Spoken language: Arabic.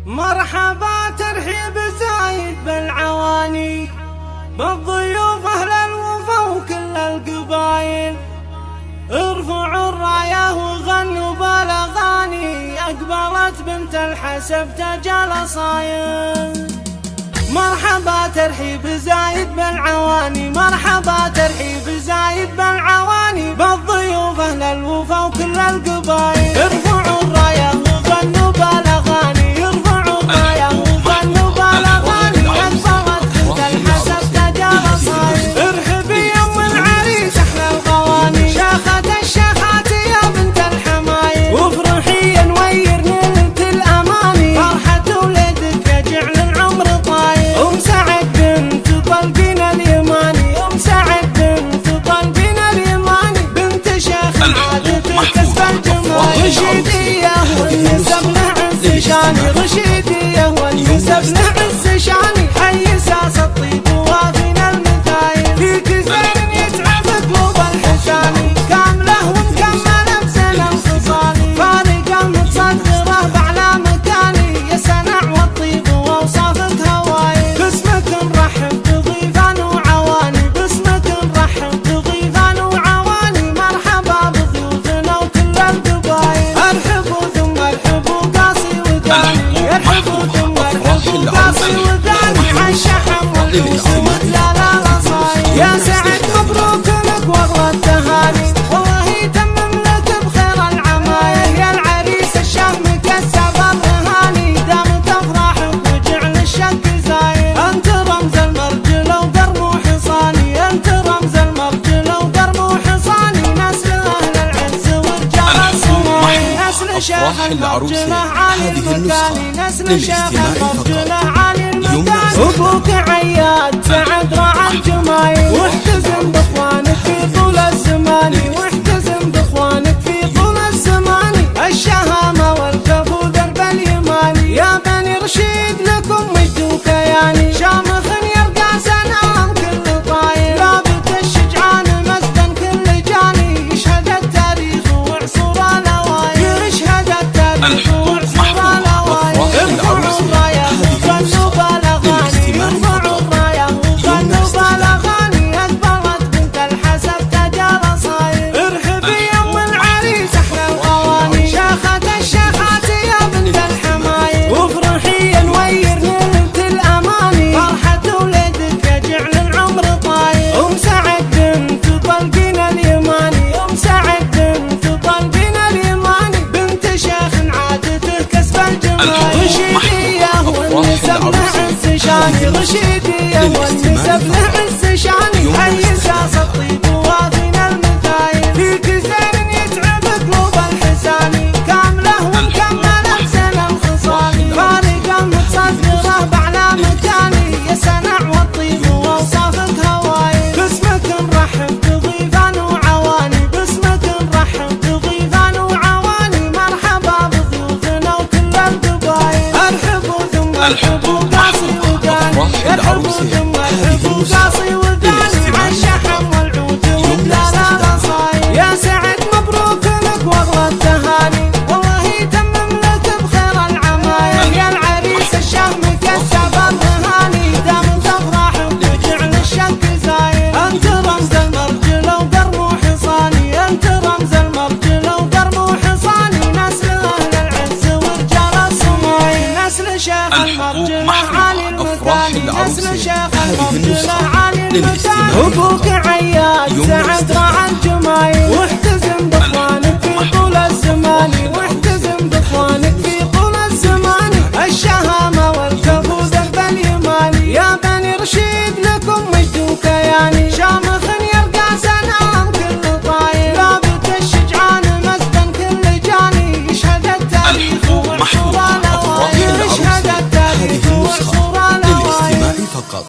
مرحبا ترحيب زايد بالعواني، بالضيوف أهل الوفا وكل القبايل. ارفعوا الراية وغنوا بالاغاني، اقبلت بنت الحسب تجال صايم. مرحبا ترحيب زايد بالعواني، مرحبا ترحيب زايد بالعواني، بالضيوف أهل الوفا وكل القبايل. ارفعوا الراية وغنوا بالاغاني، ارفعوا الراية وغنوا بالاغاني، اقبلت بنت الحسب تجال صايم. ارحبي يا ام العريس احلى الغواني، شاخت الشيخات يا بنت الحمايل، وافرحي يا نوير نلت الاماني، فرحة ولدك يجعل العمر طايل. ام سعد بنت طلبين اليماني، ام سعد بنت طلبين اليماني، بنت شيخ عادتك كسب الجمال. رشيدية والنسب نعز شاني، رشيدية والنسب نعز شاني، حي ساس الطيب ووافينا المثايل. فيك زين يتعب قلوب الحساني، كامله ومكمله بزين الخصالي، فارقه متصدره باعلى مكاني، يا سنع والطيب واوصافك هوايل. باسمك نرحب بضيفان وعواني، باسمك نرحب بضيفان وعواني، مرحبا بضيوفنا وكل القبايل. ارحبوا ثم ارحبوا قاصي وداني، ارحبوا ثم ارحبوا قاصي وداني، عالشحم والعوس والدلال صايل. يا سعد مبروك لك والله التهاني، والله يتمم لك بخير العمايل، يا العريس الشهم كسب الرهاني، دامت افراحك وجعل الشك زايل. انت رمز المرجله وقرم وحصاني، انت رمز المرجله وقرم وحصاني، نسل اهل العز ورجال الصناعي، نسل شيخ المرجله عالي المكاني، نسل شيخ المرجله عالي المكاني. ابوك عياد سعد راعى الجمايل، واحتزم باخوانك في طول الزمان، واحتزم باخوانك في طول الزمان، الشهامه والكفو درب اليماني، يا بني رشيد لكم مجد وكياني، شامخ يرقى سنام كل طايل، رابط الشجعان مسدا كل جاني، يشهد التاريخ وعصور الاوائل، يشهد التاريخ وعصور الاوائل. ارفعوا الرايه وغنوا بالاغاني، ارفعوا الرايه وغنوا بالاغاني، اقبلت بنت الحسب تجال صايل. ارحبي يا ام العريس احلى الغواني، شاخت الشيخات يا بنت الحمايل، وافرحي يا نوير نلت الاماني، فرحة ولدك يجعل العمر طايل. ام سعد بنت طلبين اليماني، ام سعد بنت طلبين اليماني، بنت شيخ عادته كسب الجمال. رشيدية والنسب نعز شاني، رشيدية والنسب نعز شاني، حي ساس الطيب ووافينا المثايل. فيك زين يتعب قلوب الحساني، كامله ومكمله بزين الخصالي، فارقه متصدره باعلى مكاني، يا سنع والطيب واوصافك هوايل. باسمك نرحب بضيفان وعواني، باسمك نرحب بضيفان وعواني، مرحبا بضيوفنا وكل القبايل. ارحبوا ثم ارحبوا قاصي وداني، ارحبوا ثم ارحبوا قاصي وداني، عالشحم والعود والدلال صايل. يا سعد مبروك لك والله التهاني، والله يتمم لك بخير العمايل، يا العريس الشهم كسب الرهاني، دامت افراحك وجعل الشك زايل. انت رمز المرجله وقرم وحصاني، انت رمز المرجله وقرم وحصاني، نسل اهل العز ورجال الصناعي، نسل شيخ المرجله عالي المكاني، نسل شيخ المرجله عالي المكاني. ابوك عياد سعد راعى